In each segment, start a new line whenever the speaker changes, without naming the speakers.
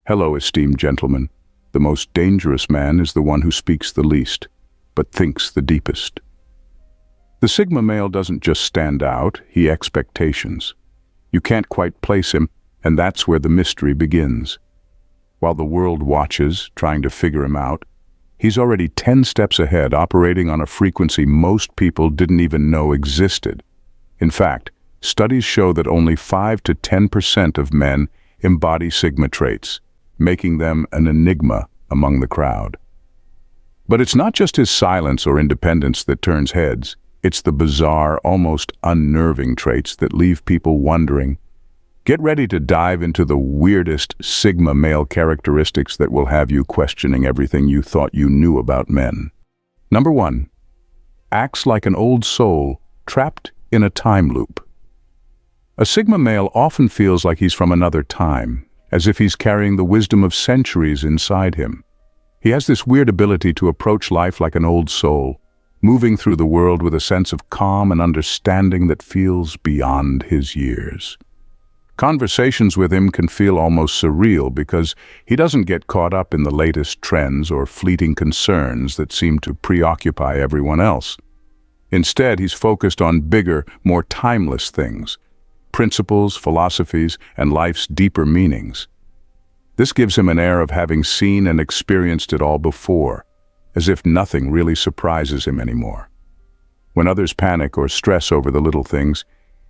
Hello, esteemed gentlemen. The most dangerous man is the one who speaks the least, but thinks the deepest. The Sigma male doesn't just stand out, he expectations. You can't quite place him, and that's where the mystery begins. While the world watches, trying to figure him out, he's already 10 steps ahead, operating on a frequency most people didn't even know existed. In fact, studies show that only 5 to 10% of men embody Sigma traits, making them an enigma among the crowd. But it's not just his silence or independence that turns heads. It's the bizarre, almost unnerving traits that leave people wondering. Get ready to dive into the weirdest Sigma male characteristics that will have you questioning everything you thought you knew about men. Number 1. Acts like an old soul trapped in a time loop. A Sigma male often feels like he's from another time, as if he's carrying the wisdom of centuries inside him. He has this weird ability to approach life like an old soul, moving through the world with a sense of calm and understanding that feels beyond his years. Conversations with him can feel almost surreal because he doesn't get caught up in the latest trends or fleeting concerns that seem to preoccupy everyone else. Instead, he's focused on bigger, more timeless things: principles, philosophies, and life's deeper meanings. This gives him an air of having seen and experienced it all before, as if nothing really surprises him anymore. When others panic or stress over the little things,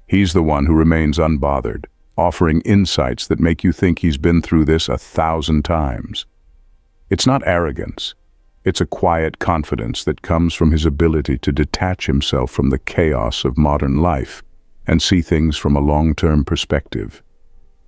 he's the one who remains unbothered, offering insights that make you think he's been through this 1,000 times. It's not arrogance. It's a quiet confidence that comes from his ability to detach himself from the chaos of modern life and see things from a long-term perspective.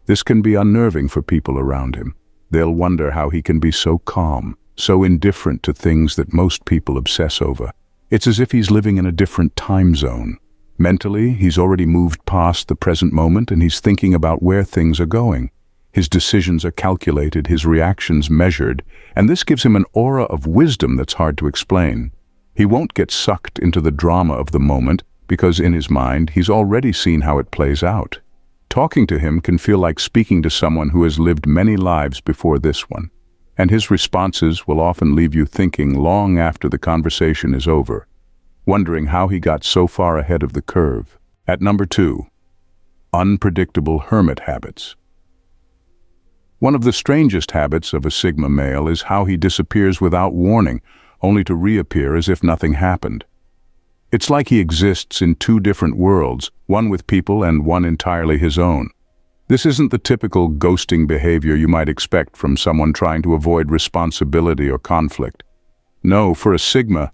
This can be unnerving for people around him. They'll wonder how he can be so calm, so indifferent to things that most people obsess over. It's as if he's living in a different time zone. Mentally, he's already moved past the present moment and he's thinking about where things are going. His decisions are calculated, his reactions measured, and this gives him an aura of wisdom that's hard to explain. He won't get sucked into the drama of the moment, because in his mind, he's already seen how it plays out. Talking to him can feel like speaking to someone who has lived many lives before this one, and his responses will often leave you thinking long after the conversation is over, wondering how he got so far ahead of the curve. At number 2, unpredictable hermit habits. One of the strangest habits of a Sigma male is how he disappears without warning, only to reappear as if nothing happened. It's like he exists in 2 different worlds, one with people and one entirely his own. This isn't the typical ghosting behavior you might expect from someone trying to avoid responsibility or conflict. No, for a Sigma,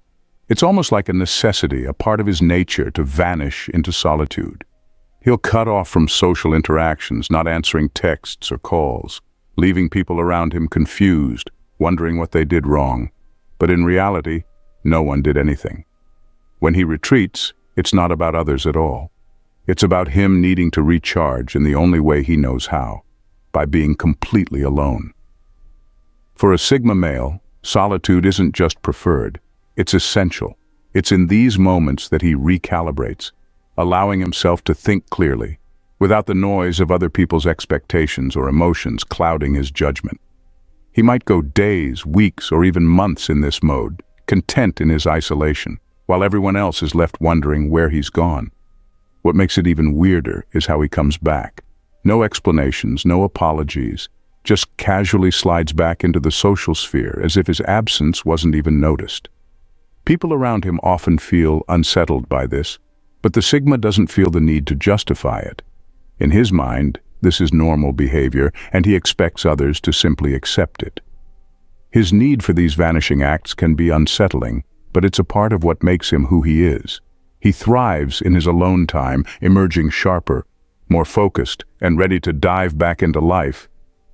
it's almost like a necessity, a part of his nature to vanish into solitude. He'll cut off from social interactions, not answering texts or calls, leaving people around him confused, wondering what they did wrong. But in reality, no one did anything. When he retreats, it's not about others at all. It's about him needing to recharge in the only way he knows how, by being completely alone. For a Sigma male, solitude isn't just preferred, it's essential. It's in these moments that he recalibrates, allowing himself to think clearly, without the noise of other people's expectations or emotions clouding his judgment. He might go days, weeks, or even months in this mode, content in his isolation, while everyone else is left wondering where he's gone. What makes it even weirder is how he comes back. No explanations, no apologies, just casually slides back into the social sphere as if his absence wasn't even noticed. People around him often feel unsettled by this, but the Sigma doesn't feel the need to justify it. In his mind, this is normal behavior, and he expects others to simply accept it. His need for these vanishing acts can be unsettling, but it's a part of what makes him who he is. He thrives in his alone time, emerging sharper, more focused, and ready to dive back into life,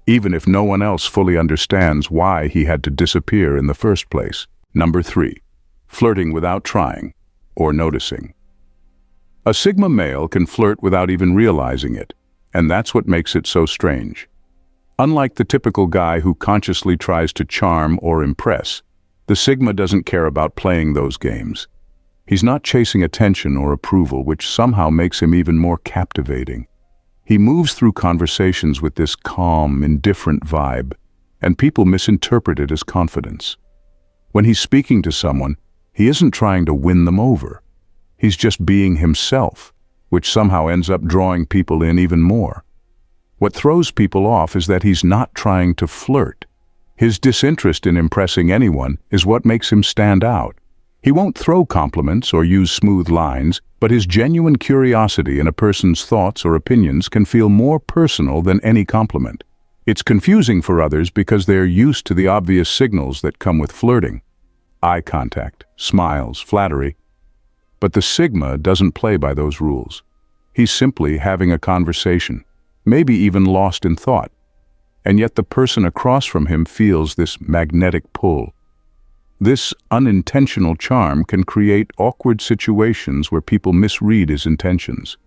even if no one else fully understands why he had to disappear in the first place. Number 3, flirting without trying or noticing. A Sigma male can flirt without even realizing it, and that's what makes it so strange. Unlike the typical guy who consciously tries to charm or impress, the Sigma doesn't care about playing those games. He's not chasing attention or approval, which somehow makes him even more captivating. He moves through conversations with this calm, indifferent vibe, and people misinterpret it as confidence. When he's speaking to someone, he isn't trying to win them over. He's just being himself, which somehow ends up drawing people in even more. What throws people off is that he's not trying to flirt. His disinterest in impressing anyone is what makes him stand out. He won't throw compliments or use smooth lines, but his genuine curiosity in a person's thoughts or opinions can feel more personal than any compliment. It's confusing for others because they're used to the obvious signals that come with flirting: eye contact, smiles, flattery. But the Sigma doesn't play by those rules. He's simply having a conversation, maybe even lost in thought. And yet the person across from him feels this magnetic pull. This unintentional charm can create awkward situations where people misread his intentions.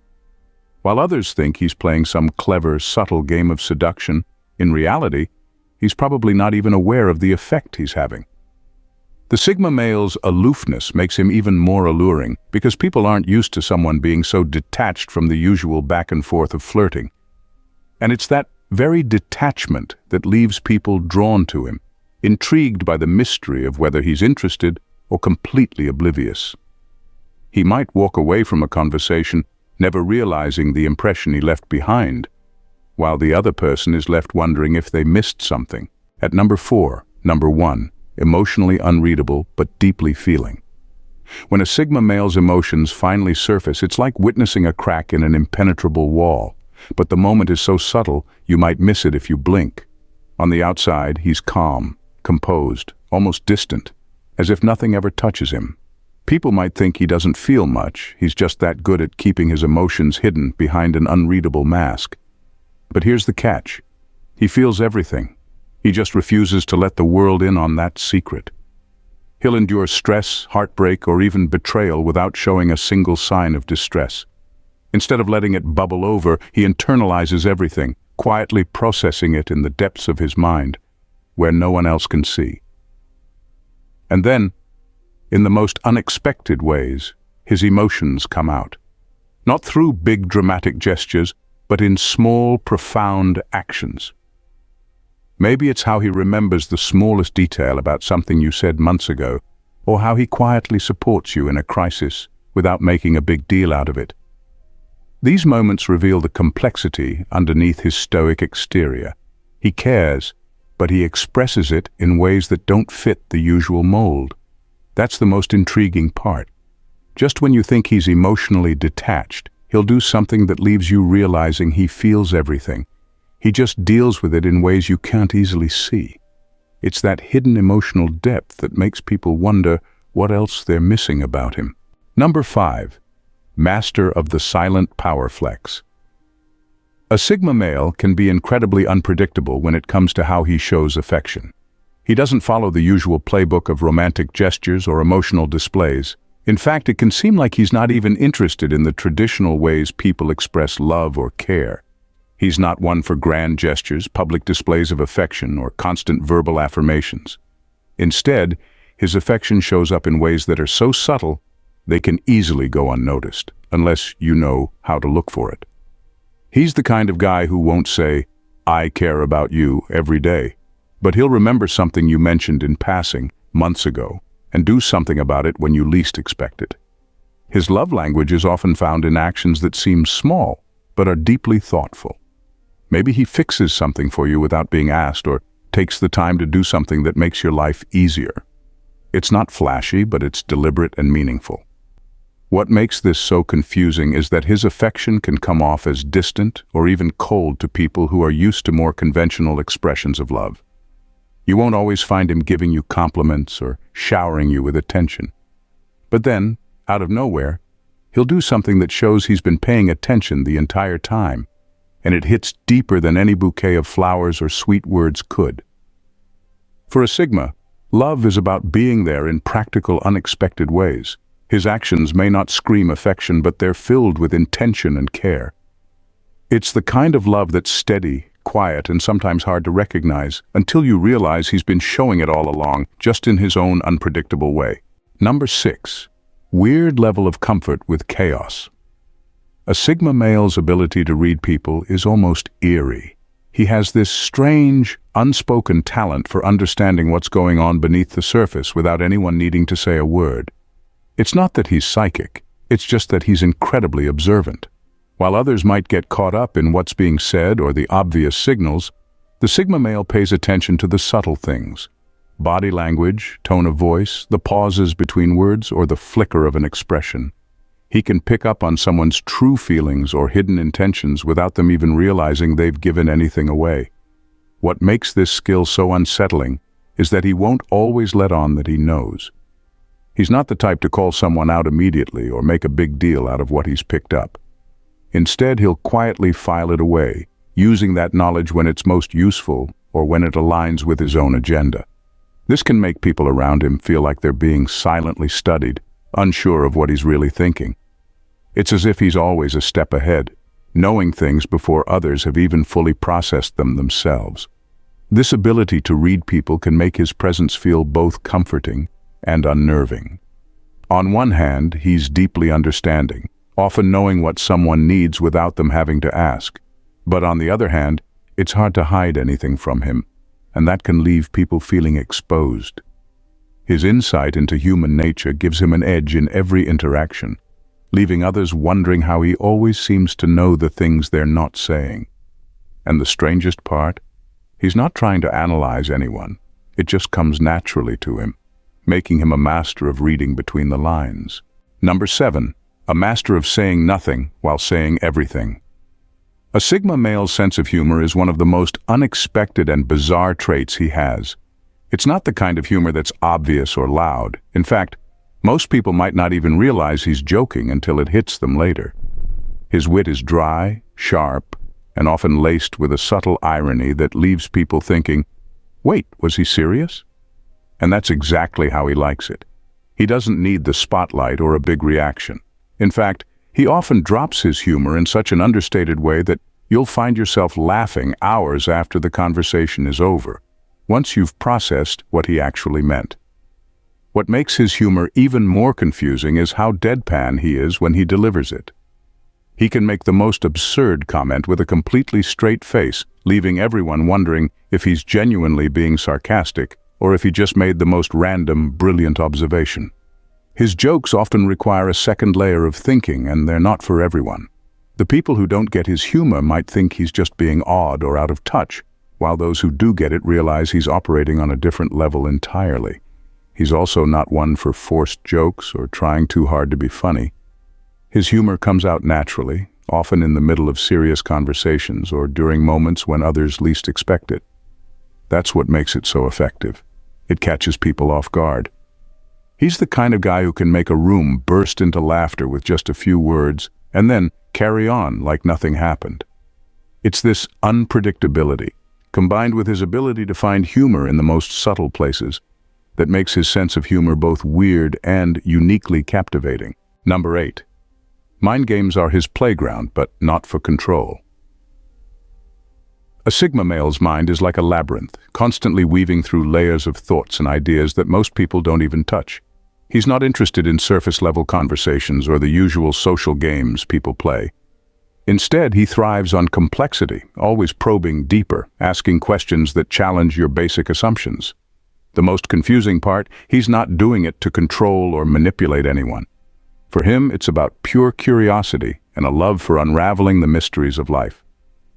While others think he's playing some clever, subtle game of seduction, in reality, he's probably not even aware of the effect he's having. The Sigma male's aloofness makes him even more alluring because people aren't used to someone being so detached from the usual back and forth of flirting. And it's that very detachment that leaves people drawn to him, intrigued by the mystery of whether he's interested or completely oblivious. He might walk away from a conversation, never realizing the impression he left behind, while the other person is left wondering if they missed something. At number 1, emotionally unreadable but deeply feeling. When a Sigma male's emotions finally surface, it's like witnessing a crack in an impenetrable wall, but the moment is so subtle you might miss it if you blink. On the outside, he's calm, composed, almost distant, as if nothing ever touches him. People might think he doesn't feel much, he's just that good at keeping his emotions hidden behind an unreadable mask. But here's the catch. He feels everything. He just refuses to let the world in on that secret. He'll endure stress, heartbreak, or even betrayal without showing a single sign of distress. Instead of letting it bubble over, he internalizes everything, quietly processing it in the depths of his mind, where no one else can see. And then, in the most unexpected ways, his emotions come out. Not through big dramatic gestures, but in small, profound actions. Maybe it's how he remembers the smallest detail about something you said months ago, or how he quietly supports you in a crisis without making a big deal out of it. These moments reveal the complexity underneath his stoic exterior. He cares, but he expresses it in ways that don't fit the usual mold. That's the most intriguing part. Just when you think he's emotionally detached, he'll do something that leaves you realizing he feels everything. He just deals with it in ways you can't easily see. It's that hidden emotional depth that makes people wonder what else they're missing about him. Number 5. Master of the silent power flex. A Sigma male can be incredibly unpredictable when it comes to how he shows affection. He doesn't follow the usual playbook of romantic gestures or emotional displays. In fact, it can seem like he's not even interested in the traditional ways people express love or care. He's not one for grand gestures, public displays of affection, or constant verbal affirmations. Instead, his affection shows up in ways that are so subtle, they can easily go unnoticed, unless you know how to look for it. He's the kind of guy who won't say, "I care about you," every day, but he'll remember something you mentioned in passing months ago and do something about it when you least expect it. His love language is often found in actions that seem small, but are deeply thoughtful. Maybe he fixes something for you without being asked, or takes the time to do something that makes your life easier. It's not flashy, but it's deliberate and meaningful. What makes this so confusing is that his affection can come off as distant or even cold to people who are used to more conventional expressions of love. You won't always find him giving you compliments or showering you with attention. But then, out of nowhere, he'll do something that shows he's been paying attention the entire time, and it hits deeper than any bouquet of flowers or sweet words could. For a Sigma, love is about being there in practical, unexpected ways. His actions may not scream affection, but they're filled with intention and care. It's the kind of love that's steady, quiet, and sometimes hard to recognize, until you realize he's been showing it all along, just in his own unpredictable way. Number 6. Weird level of comfort with chaos. A Sigma male's ability to read people is almost eerie. He has this strange, unspoken talent for understanding what's going on beneath the surface without anyone needing to say a word. It's not that he's psychic, it's just that he's incredibly observant. While others might get caught up in what's being said or the obvious signals, the Sigma male pays attention to the subtle things. Body language, tone of voice, the pauses between words, or the flicker of an expression. He can pick up on someone's true feelings or hidden intentions without them even realizing they've given anything away. What makes this skill so unsettling is that he won't always let on that he knows. He's not the type to call someone out immediately or make a big deal out of what he's picked up. Instead, he'll quietly file it away, using that knowledge when it's most useful or when it aligns with his own agenda. This can make people around him feel like they're being silently studied, unsure of what he's really thinking. It's as if he's always a step ahead, knowing things before others have even fully processed them themselves. This ability to read people can make his presence feel both comforting and unnerving. On one hand, he's deeply understanding, often knowing what someone needs without them having to ask. But on the other hand, it's hard to hide anything from him, and that can leave people feeling exposed. His insight into human nature gives him an edge in every interaction, leaving others wondering how he always seems to know the things they're not saying. And the strangest part? He's not trying to analyze anyone. It just comes naturally to him, making him a master of reading between the lines. Number 7, a master of saying nothing while saying everything. A Sigma male's sense of humor is one of the most unexpected and bizarre traits he has. It's not the kind of humor that's obvious or loud. In fact, most people might not even realize he's joking until it hits them later. His wit is dry, sharp, and often laced with a subtle irony that leaves people thinking, "Wait, was he serious?" And that's exactly how he likes it. He doesn't need the spotlight or a big reaction. In fact, he often drops his humor in such an understated way that you'll find yourself laughing hours after the conversation is over, once you've processed what he actually meant. What makes his humor even more confusing is how deadpan he is when he delivers it. He can make the most absurd comment with a completely straight face, leaving everyone wondering if he's genuinely being sarcastic or if he just made the most random, brilliant observation. His jokes often require a second layer of thinking, and they're not for everyone. The people who don't get his humor might think he's just being odd or out of touch, while those who do get it realize he's operating on a different level entirely. He's also not one for forced jokes or trying too hard to be funny. His humor comes out naturally, often in the middle of serious conversations or during moments when others least expect it. That's what makes it so effective. It catches people off guard. He's the kind of guy who can make a room burst into laughter with just a few words and then carry on like nothing happened. It's this unpredictability, combined with his ability to find humor in the most subtle places, that makes his sense of humor both weird and uniquely captivating. Number 8. Mind games are his playground, but not for control. A Sigma male's mind is like a labyrinth, constantly weaving through layers of thoughts and ideas that most people don't even touch. He's not interested in surface-level conversations or the usual social games people play. Instead, he thrives on complexity, always probing deeper, asking questions that challenge your basic assumptions. The most confusing part, he's not doing it to control or manipulate anyone. For him, it's about pure curiosity and a love for unraveling the mysteries of life.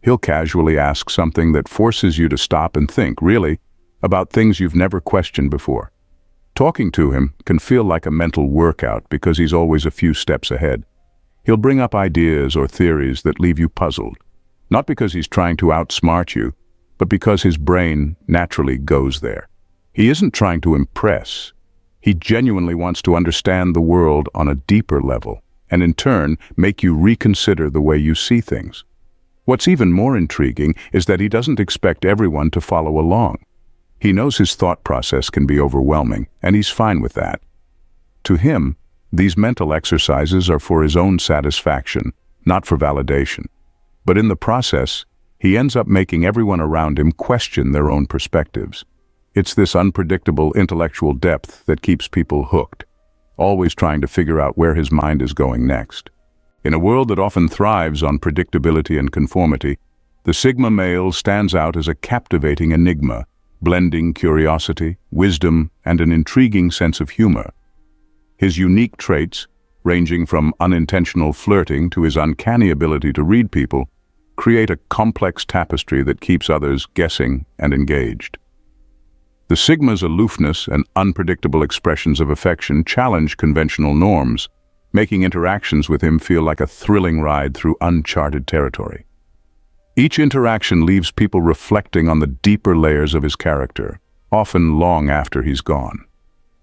He'll casually ask something that forces you to stop and think, really, about things you've never questioned before. Talking to him can feel like a mental workout because he's always a few steps ahead. He'll bring up ideas or theories that leave you puzzled, not because he's trying to outsmart you, but because his brain naturally goes there. He isn't trying to impress. He genuinely wants to understand the world on a deeper level, and in turn, make you reconsider the way you see things. What's even more intriguing is that he doesn't expect everyone to follow along. He knows his thought process can be overwhelming, and he's fine with that. To him, these mental exercises are for his own satisfaction, not for validation. But in the process, he ends up making everyone around him question their own perspectives. It's this unpredictable intellectual depth that keeps people hooked, always trying to figure out where his mind is going next. In a world that often thrives on predictability and conformity, The Sigma male stands out as a captivating enigma, blending curiosity, wisdom, and an intriguing sense of humor. His unique traits, ranging from unintentional flirting to his uncanny ability to read people, create a complex tapestry that keeps others guessing and engaged. The Sigma's aloofness and unpredictable expressions of affection challenge conventional norms, making interactions with him feel like a thrilling ride through uncharted territory. Each interaction leaves people reflecting on the deeper layers of his character, often long after he's gone.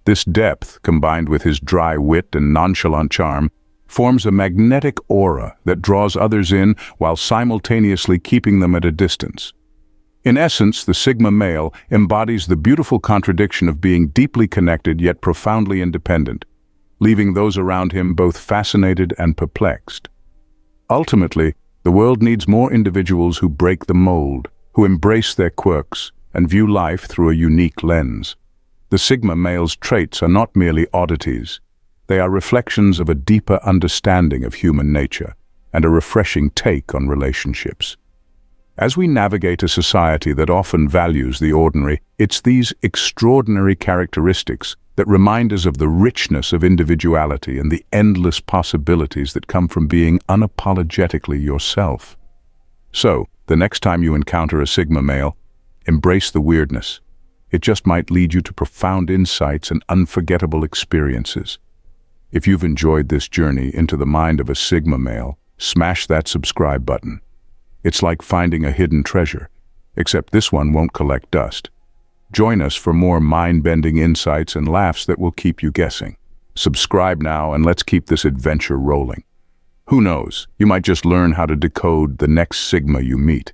This depth, combined with his dry wit and nonchalant charm, forms a magnetic aura that draws others in while simultaneously keeping them at a distance. In essence, the Sigma male embodies the beautiful contradiction of being deeply connected yet profoundly independent, leaving those around him both fascinated and perplexed. Ultimately, the world needs more individuals who break the mold, who embrace their quirks, and view life through a unique lens. The Sigma male's traits are not merely oddities. They are reflections of a deeper understanding of human nature and a refreshing take on relationships. As we navigate a society that often values the ordinary, it's these extraordinary characteristics that remind us of the richness of individuality and the endless possibilities that come from being unapologetically yourself. So, the next time you encounter a Sigma male, embrace the weirdness. It just might lead you to profound insights and unforgettable experiences. If you've enjoyed this journey into the mind of a Sigma male, smash that subscribe button. It's like finding a hidden treasure, except this one won't collect dust. Join us for more mind-bending insights and laughs that will keep you guessing. Subscribe now and let's keep this adventure rolling. Who knows, you might just learn how to decode the next Sigma you meet.